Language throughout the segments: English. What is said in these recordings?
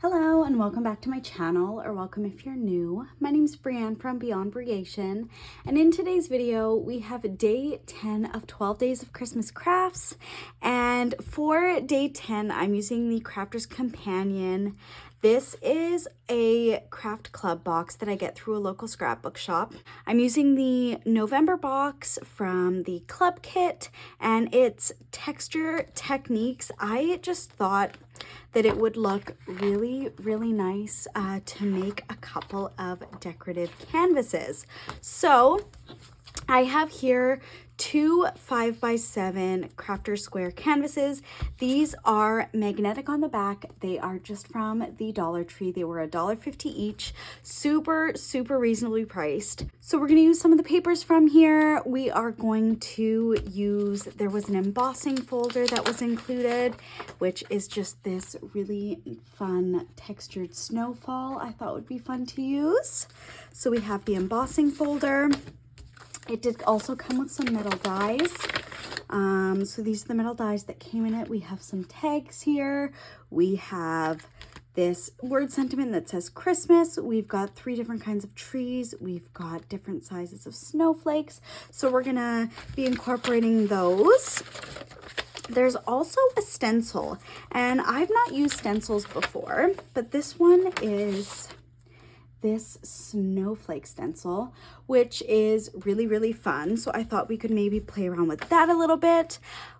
Hello and welcome back to my channel, or welcome if you're new. My name's Brienne from BeyondBreation, and in today's video we have day 10 of 12 days of Christmas crafts, and for day 10 I'm using the Crafter's Companion. This is a craft club box that I get through a local scrapbook shop. I'm using the November box from the club kit, and it's texture techniques. I just thought that it would look really nice to make a couple of decorative canvases. So I have here two 5x7 crafter square canvases. These are magnetic on the back. They are just from the Dollar Tree. They were $1.50 each. Super reasonably priced. So we're going to use some of the papers from here. We are going to use, there was an embossing folder that was included, which is just this really fun textured snowfall I thought would be fun to use. So we have the embossing folder. It did also come with some metal dies. So these are the metal dies that came in it. We have some tags here. We have this word sentiment that says Christmas. We've got 3 different kinds of trees. We've got different sizes of snowflakes. So we're gonna be incorporating those. There's also a stencil, and I've not used stencils before, but this one is this snowflake stencil, which is really fun. So I thought we could maybe play around with that a little bit,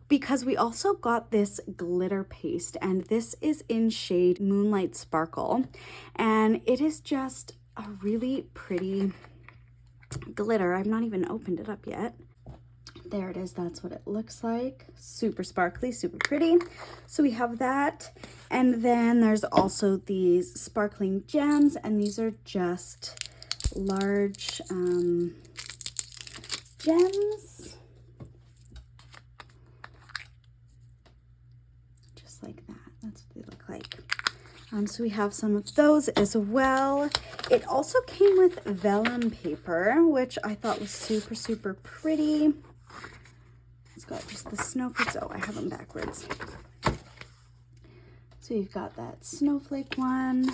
because we also got this glitter paste, and this is in shade Moonlight Sparkle, and it is just a really pretty glitter. I've not even opened it up yet. There it is. That's what it looks like. Super sparkly, super pretty. So we have that. And then there's also these sparkling gems, and these are just large gems. Just like that. That's what they look like. So we have some of those as well. It also came with vellum paper, which I thought was super pretty. It's got just the snowflakes. Oh, I have them backwards. So you've got that snowflake one.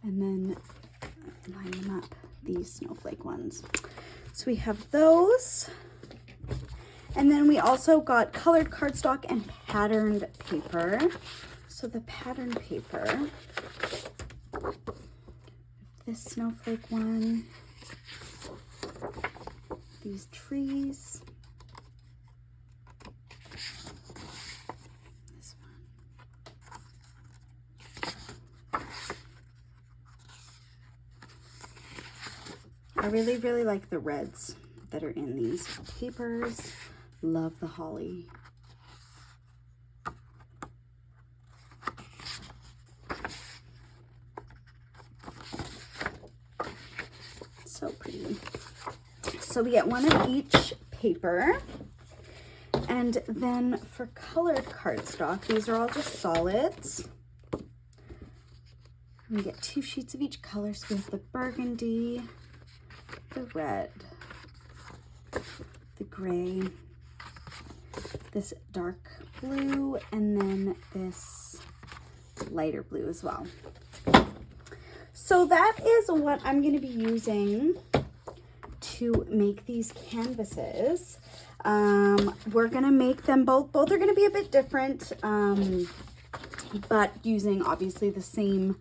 And then line them up, these snowflake ones. So we have those. And then we also got colored cardstock and patterned paper. So the patterned paper, this snowflake one, these trees, this one. I really like the reds that are in these papers. Love the holly. So pretty. So we get one of each paper. And then for colored cardstock, these are all just solids. We get 2 sheets of each color. So we have the burgundy, the red, the gray, this dark blue, and then this lighter blue as well. So that is what I'm going to be using to make these canvases. We're going to make them both are going to be a bit different, but using obviously the same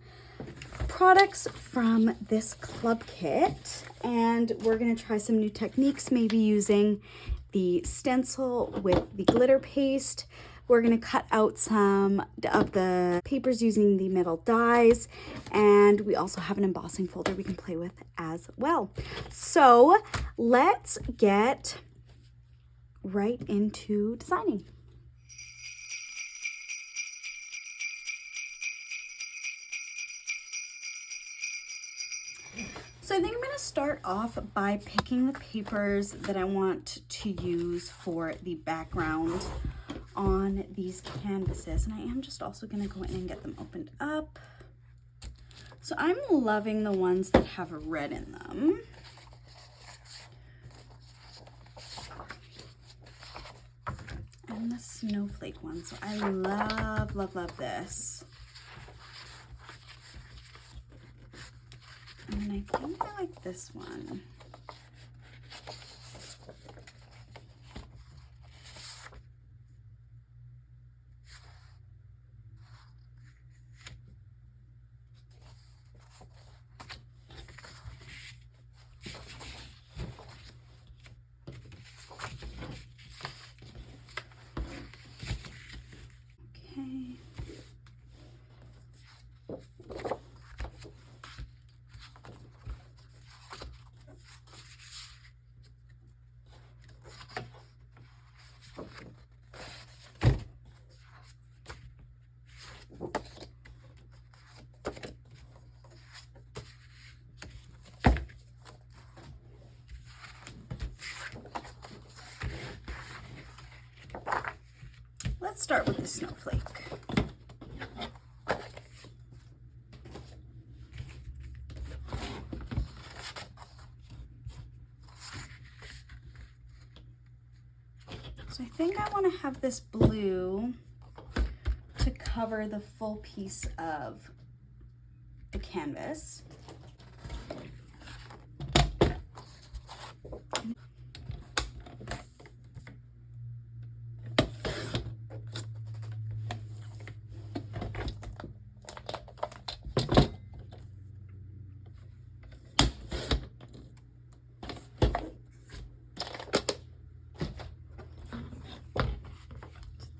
products from this club kit. And we're going to try some new techniques, maybe using the stencil with the glitter paste. We're going to cut out some of the papers using the metal dies, and we also have an embossing folder we can play with as well. So let's get right into designing. So I think I'm going to start off by picking the papers that I want to use for the background on these canvases, and I am just also going to go in and get them opened up. So I'm loving the ones that have red in them. And on the snowflake one. So I love, love, love this. And then I think I like this one. Okay. Let's start with the snowflake. So I think I want to have this blue to cover the full piece of the canvas.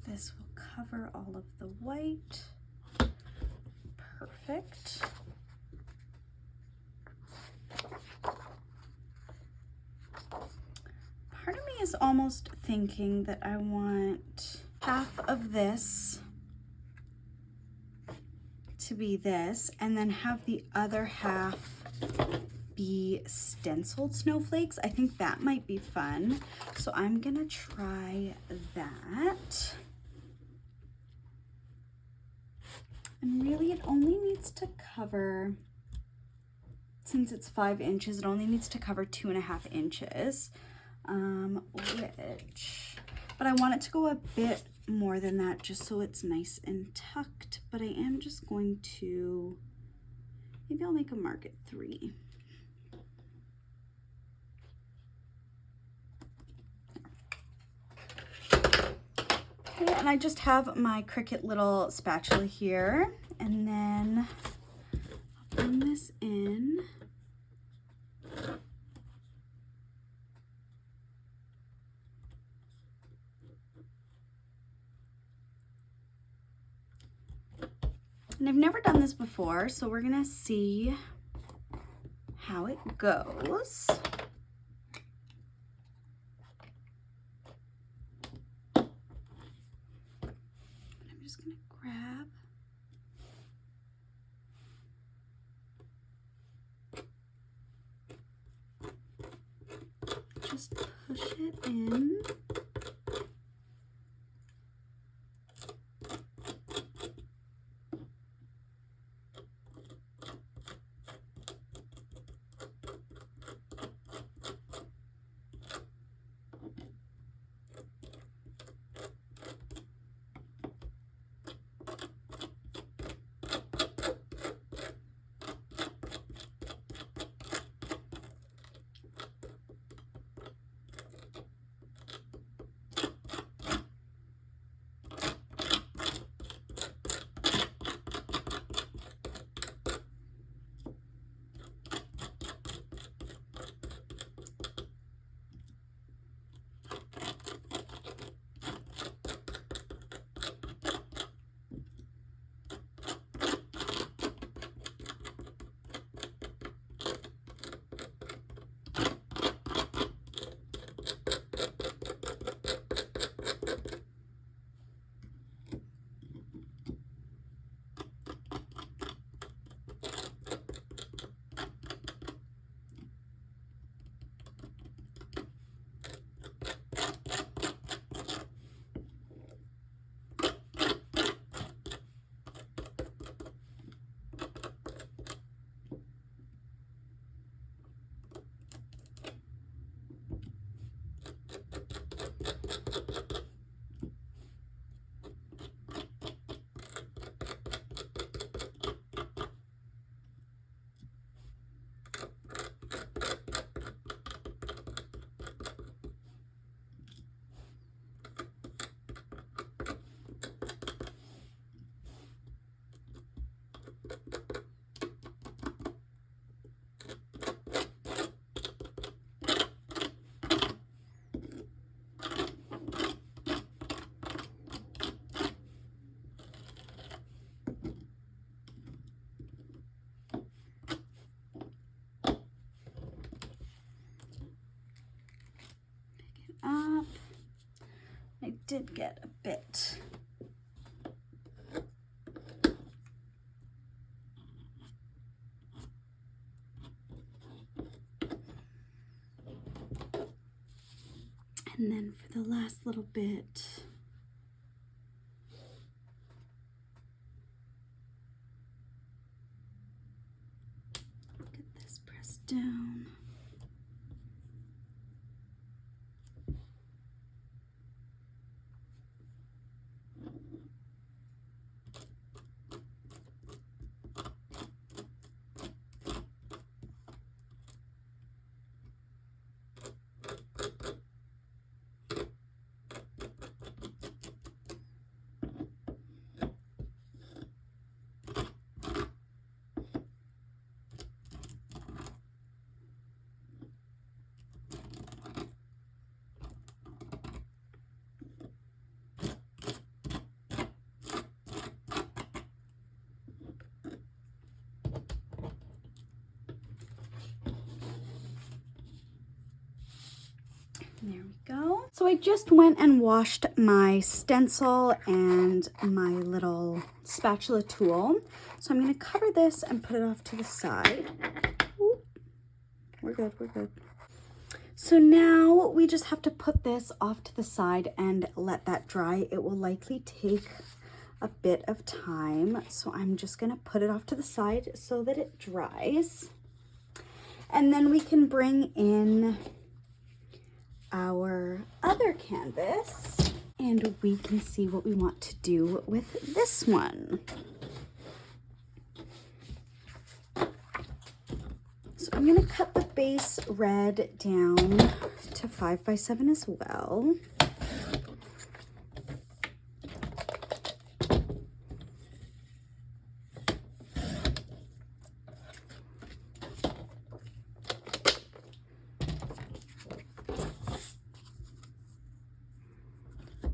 This will cover all of the white. Perfect. Part of me is almost thinking that I want half of this to be this, and then have the other half be stenciled snowflakes. I think that might be fun. So I'm gonna try that. And really it only needs to cover, since it's 5 inches, it only needs to cover 2.5 inches. But I want it to go a bit more than that just so it's nice and tucked. But I am just going to, maybe I'll make a mark at 3. Okay, and I just have my Cricut little spatula here, and then I'll bring this in. And I've never done this before, so we're gonna see how it goes. I'm just gonna grab just push it in. did get a bit. And then for the last little bit, get this pressed down. There we go. So I just went and washed my stencil and my little spatula tool. So I'm going to cover this and put it off to the side. Ooh, we're good, we're good. So now we just have to put this off to the side and let that dry. It will likely take a bit of time. So I'm just going to put it off to the side so that it dries. And then we can bring in our other canvas and we can see what we want to do with this one. So I'm going to cut the base red down to 5x7 as well.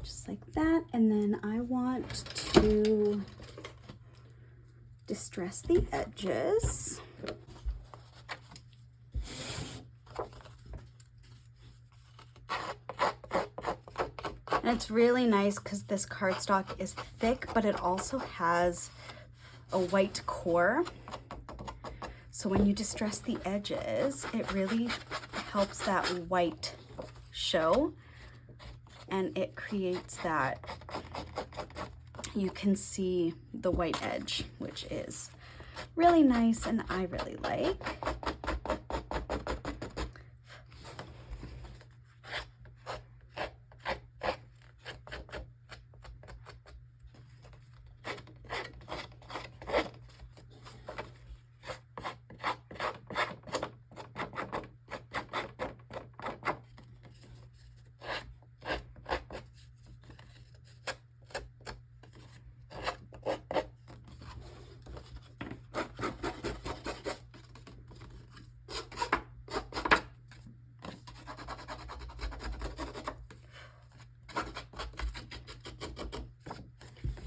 Just like that. And then I want to distress the edges. And it's really nice because this cardstock is thick, but it also has a white core. So when you distress the edges, it really helps that white show. And it creates that you can see the white edge, which is really nice and I really like.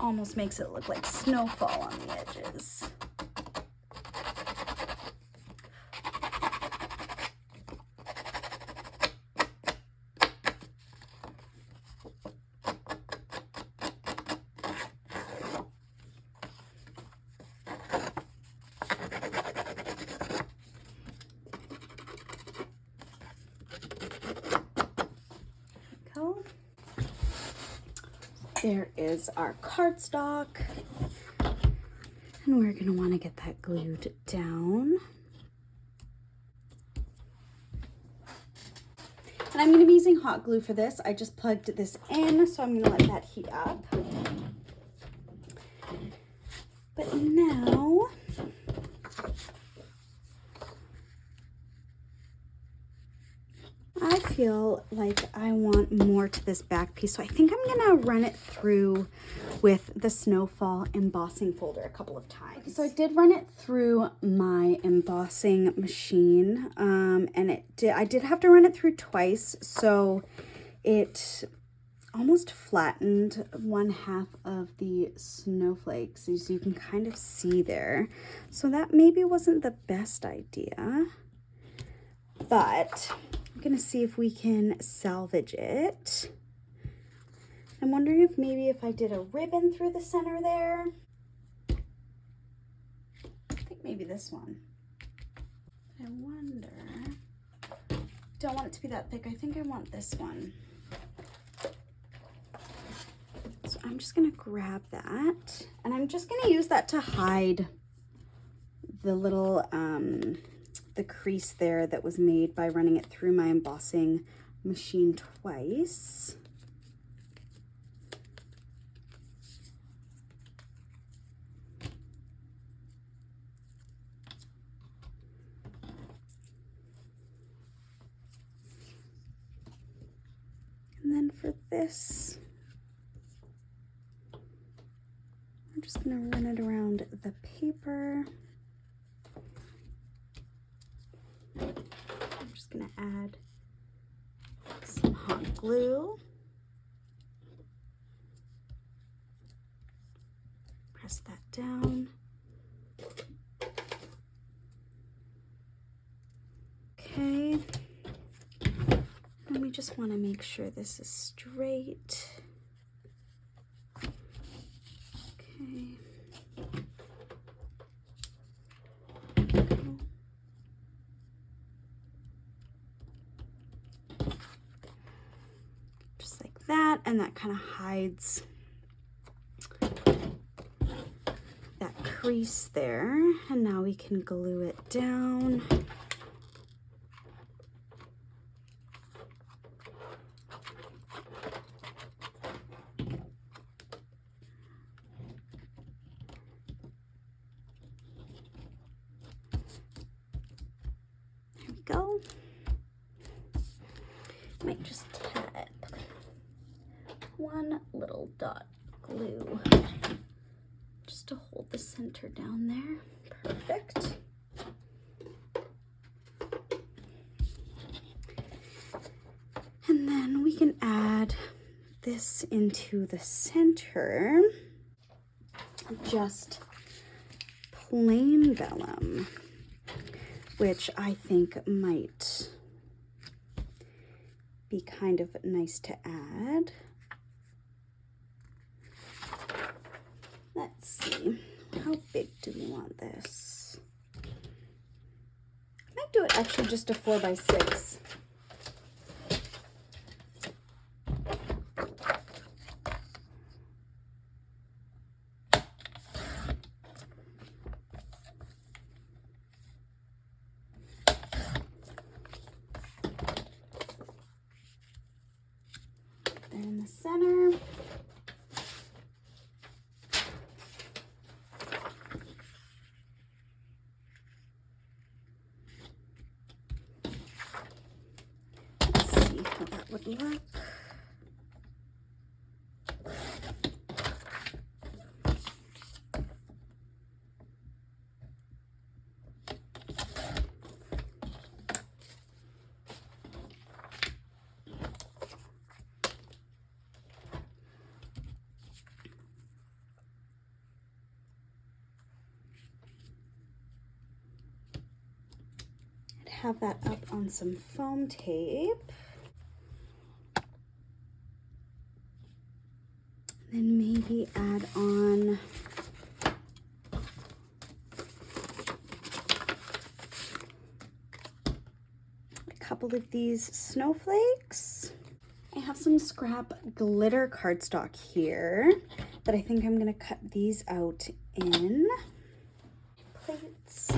Almost makes it look like snowfall on the edges. There is our cardstock, and we're going to want to get that glued down. And I'm going to be using hot glue for this. I just plugged this in, so I'm going to let that heat up. But now, I feel like I want more to this back piece, so I think I'm gonna run it through with the Snowfall embossing folder a couple of times. So I did run it through my embossing machine, and I did have to run it through twice, so it almost flattened 1/2 of the snowflakes, as you can kind of see there. So that maybe wasn't the best idea, but I'm gonna see if we can salvage it. I'm wondering if maybe if I did a ribbon through the center there. I think maybe this one. I wonder, don't want it to be that thick. I think I want this one. So I'm just gonna grab that, and I'm just gonna use that to hide the little, the crease there that was made by running it through my embossing machine twice. And then for this, I'm just gonna run it around the paper. I'm just gonna add some hot glue. Press that down. Okay. And we just want to make sure this is straight. Okay. Just like that, and that kind of hides that crease there. And now we can glue it down. Go. Might just add one little dot glue just to hold the center down there. Perfect. And then we can add this into the center, just plain vellum, which I think might be kind of nice to add. Let's see, how big do we want this? I might do it actually just a 4x6. In the center. Let's see how that would look. Have that up on some foam tape. Then maybe add on a couple of these snowflakes. I have some scrap glitter cardstock here that I think I'm gonna cut these out in plates.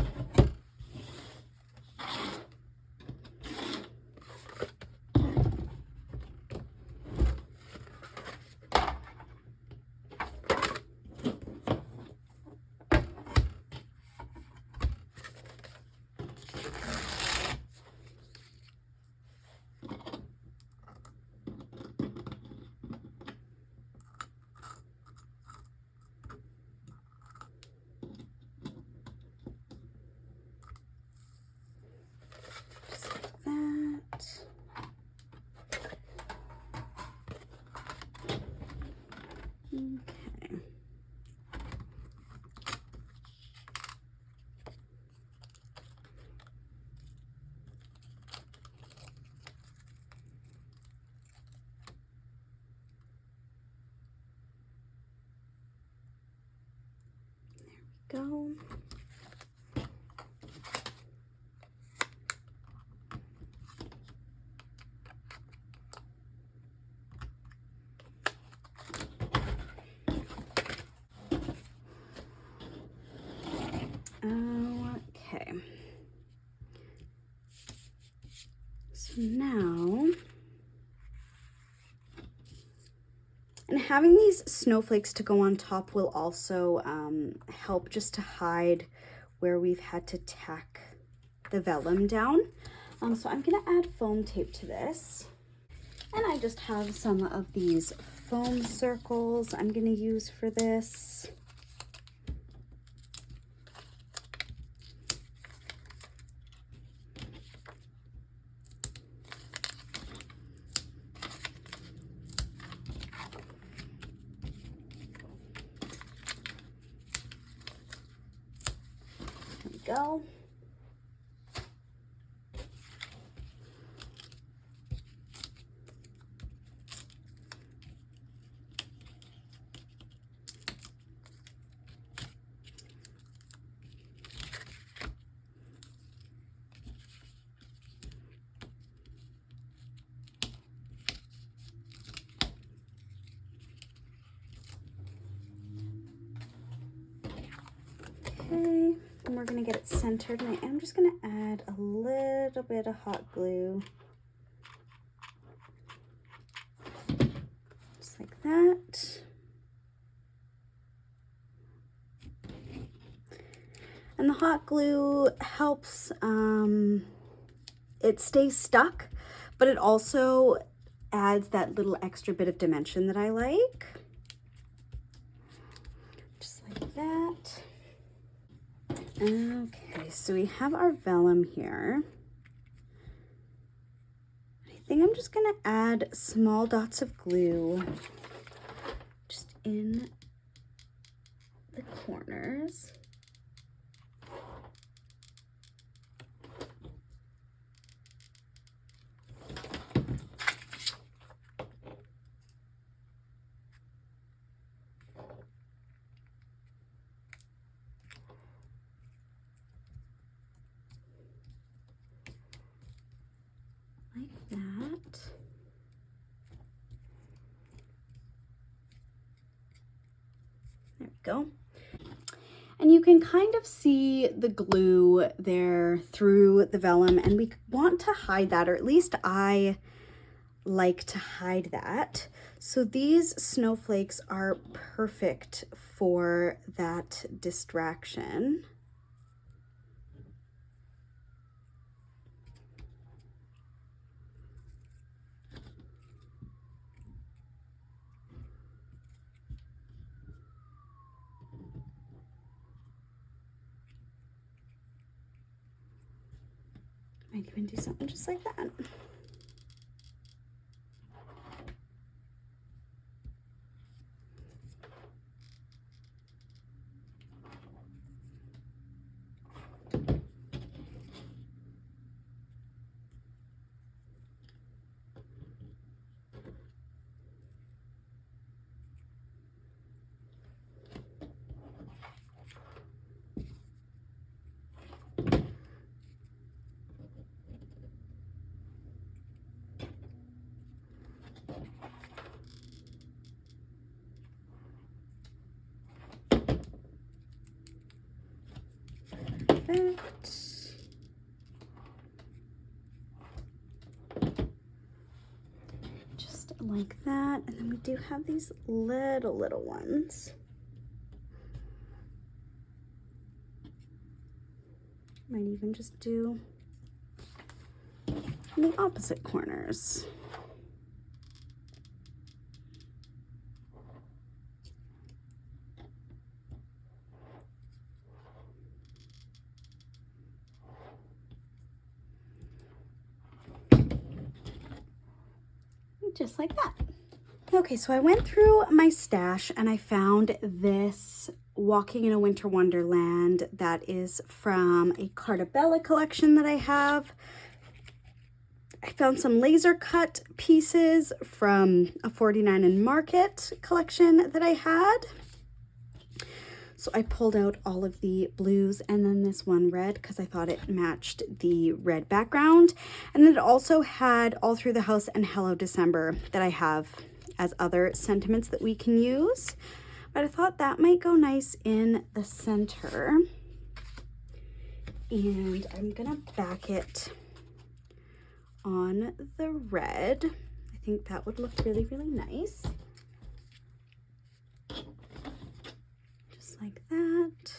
Okay. go. Okay. So now, and having these snowflakes to go on top will also help just to hide where we've had to tack the vellum down. So I'm gonna add foam tape to this. And I just have some of these foam circles I'm gonna use for this. There we go. Okay, and we're gonna get it centered, and I am just gonna add a little bit of hot glue. Just like that. And the hot glue helps, it stays stuck, but it also adds that little extra bit of dimension that I like. Just like that. Okay, so we have our vellum here. I think I'm just gonna add small dots of glue just in the corners. Like that. There we go. And you can kind of see the glue there through the vellum, and we want to hide that, or at least I like to hide that. So these snowflakes are perfect for that distraction. Might even do something just like that. Just like that. And then we do have these little ones. Might even just do in the opposite corners. Just like that. Okay, so I went through my stash and I found this Walking in a Winter Wonderland that is from a Carta Bella collection that I have. I found some laser cut pieces from a 49 and Market collection that I had. So I pulled out all of the blues and then this one red because I thought it matched the red background. And then it also had All Through the House and Hello December that I have as other sentiments that we can use. But I thought that might go nice in the center. And I'm gonna back it on the red. I think that would look really, really nice. Just like that.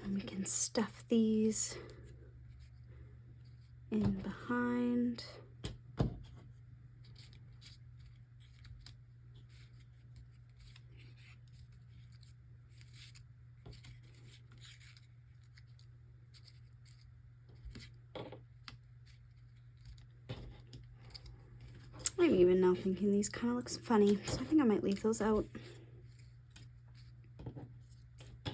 And we can stuff these in behind. I'm even now thinking these kind of looks funny, so I think I might leave those out. I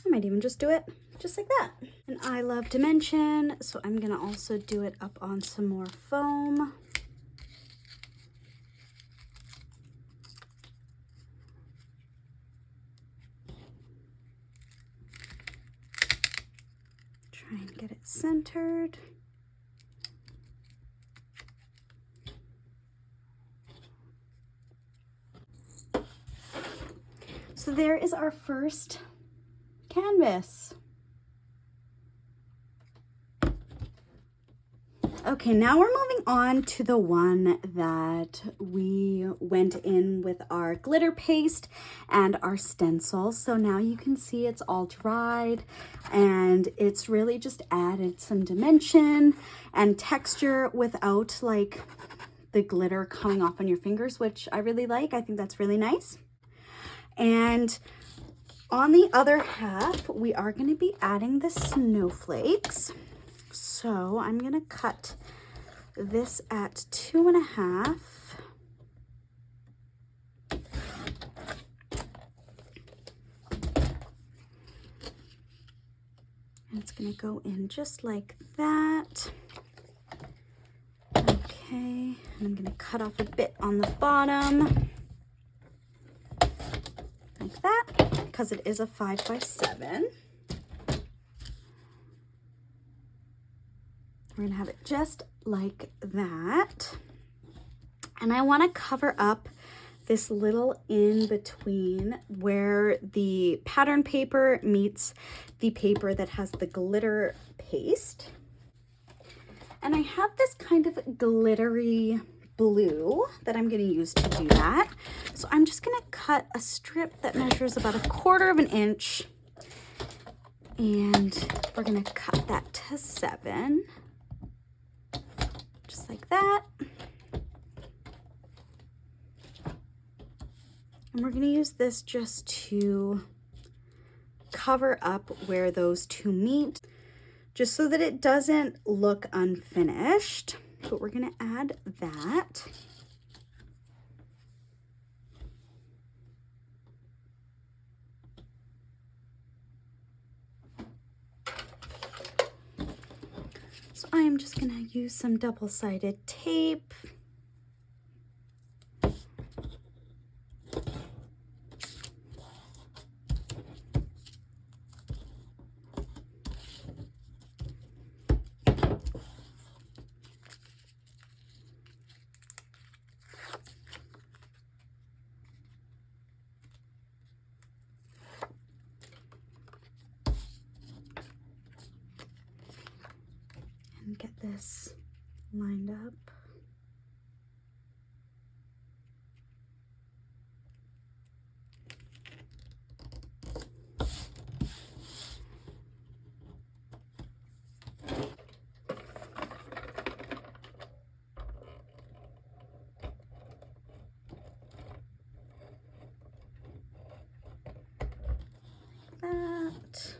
might even just do it just like that. And I love dimension, so I'm gonna also do it up on some more foam. Try and get it centered. So there is our first canvas. Okay, now we're moving on to the one that we went in with our glitter paste and our stencil. So now you can see it's all dried and it's really just added some dimension and texture without like the glitter coming off on your fingers, which I really like. I think that's really nice. And on the other half, we are going to be adding the snowflakes. So I'm going to cut this at 2.5. And it's going to go in just like that. Okay, and I'm going to cut off a bit on the bottom. Like that, because it is a 5x7. We're gonna have it just like that. And I wanna cover up this little in between where the pattern paper meets the paper that has the glitter paste. And I have this kind of glittery blue that I'm going to use to do that. So I'm just going to cut a strip that measures about 1/4 inch, and we're going to cut that to 7, just like that. And we're going to use this just to cover up where those two meet, just so that it doesn't look unfinished. But we're going to add that. So I am just going to use some double-sided tape. And get this lined up. That.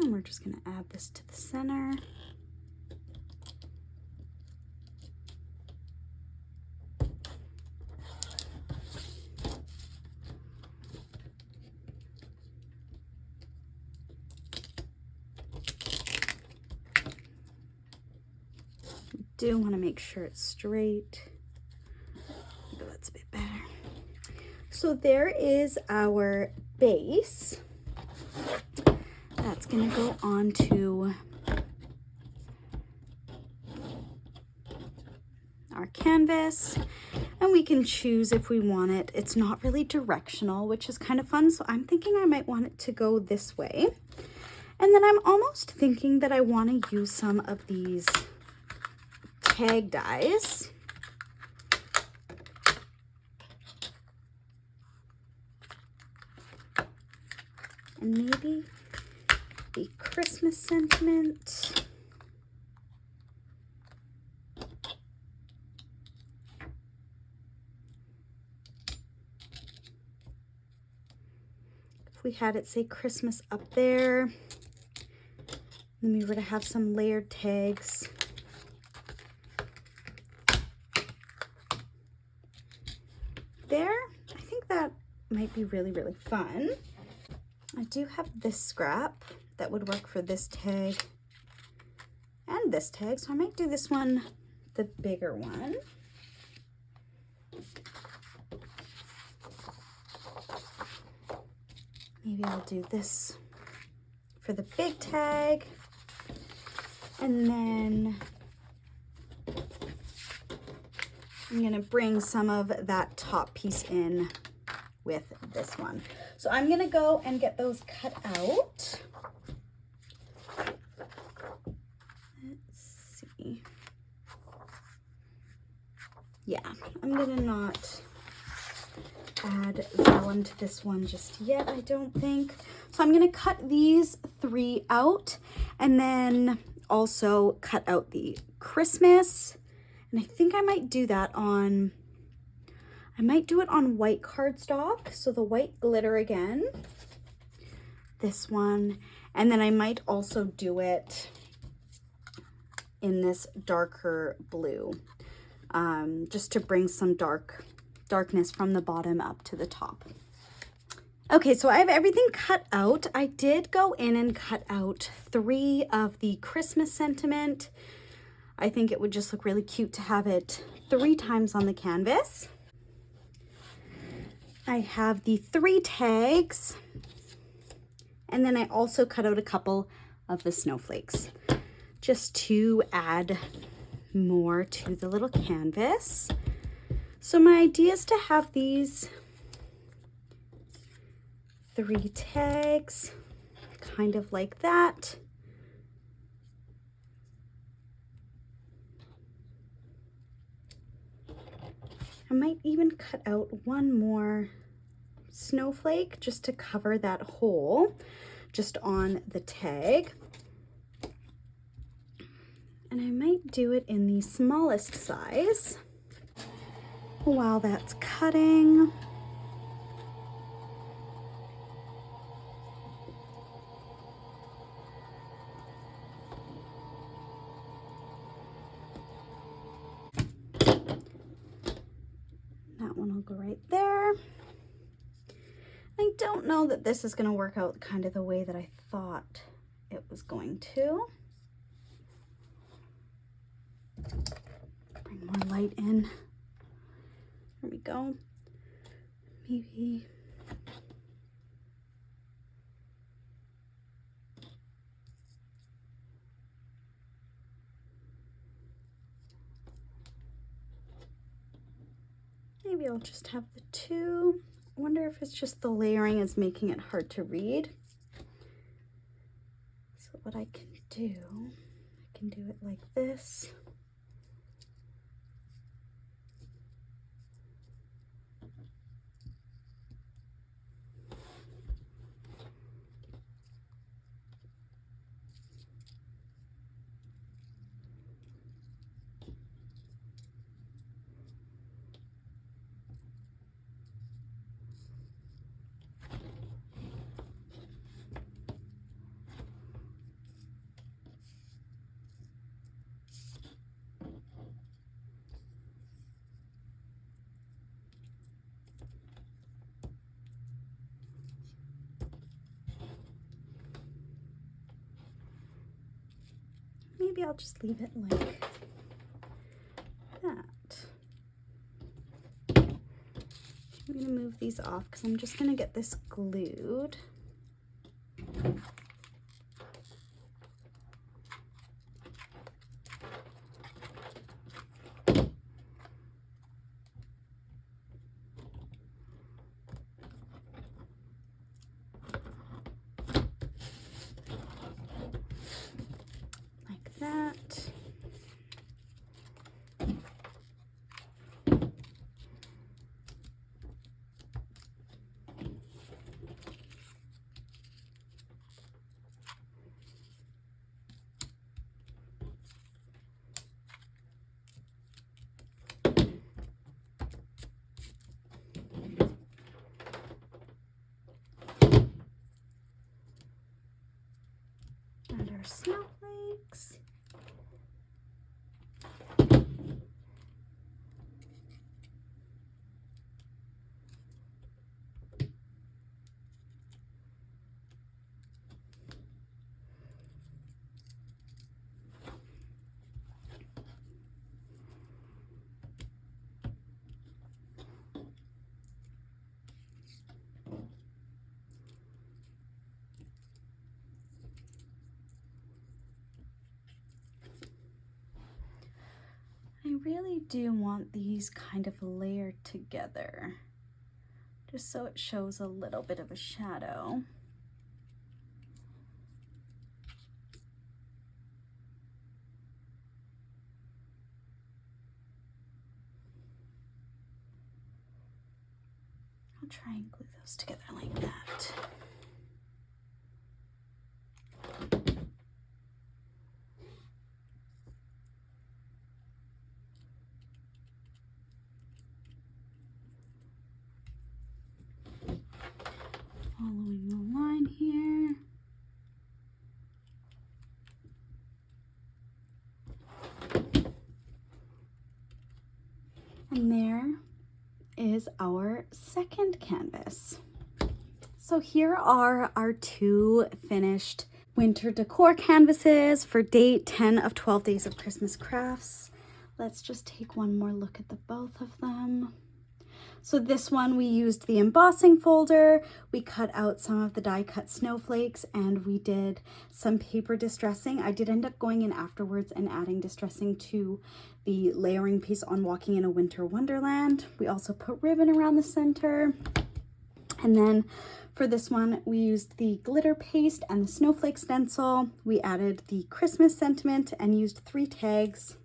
And we're just going to add this to the center. do want to make sure it's straight. Oh, that's a bit better. So there is our base. That's going to go onto our canvas, and we can choose if we want it. It's not really directional, which is kind of fun, so I'm thinking I might want it to go this way. And then I'm almost thinking that I want to use some of these tag dies. And maybe the Christmas sentiment. If we had it say Christmas up there, then we were to have some layered tags. There, I think that might be really, really fun. I do have this scrap that would work for this tag and this tag, so I might do this one, the bigger one. Maybe I'll do this for the big tag, and then I'm gonna bring some of that top piece in with this one. So I'm gonna go and get those cut out. Let's see. Yeah, I'm gonna not add vellum to this one just yet, I don't think. So I'm gonna cut these 3 out and then also cut out the Christmas. And I think I might do that on, I might do it on white cardstock, so the white glitter again, this one, and then I might also do it in this darker blue, just to bring some darkness from the bottom up to the top. Okay, so I have everything cut out. I did go in and cut out 3 of the Christmas sentiment. I think it would just look really cute to have it 3 times on the canvas. I have the 3 tags, and then I also cut out a couple of the snowflakes just to add more to the little canvas. So my idea is to have these 3 tags kind of like that. I might even cut out 1 more snowflake just to cover that hole just on the tag. And I might do it in the smallest size while that's cutting. That one will go right there. I don't know that this is going to work out kind of the way that I thought it was going to. Bring more light in. There we go. Maybe I'll just have the 2. I wonder if it's just the layering is making it hard to read. So what I can do it like this. Maybe I'll just leave it like move these off because I'm just going to get this glued. Like that. And our snowflakes. I really do want these kind of layered together, just so it shows a little bit of a shadow. I'll try and glue those together like that. Following the line here. And there is our second canvas. So here are our two finished winter decor canvases for day 10 of 12 days of Christmas crafts. Let's just take one more look at the both of them. So this one, we used the embossing folder, we cut out some of the die cut snowflakes, and we did some paper distressing. I did end up going in afterwards and adding distressing to the layering piece on Walking in a Winter Wonderland. We also put ribbon around the center. And then for this one, we used the glitter paste and the snowflake stencil. We added the Christmas sentiment and used 3 tags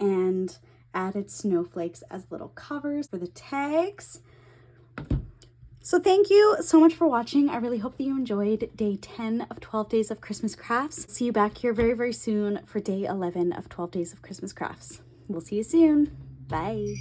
and added snowflakes as little covers for the tags. So thank you so much for watching. I really hope that you enjoyed day 10 of 12 days of Christmas crafts. See you back here very, very soon for day 11 of 12 days of Christmas crafts. We'll see you soon. Bye.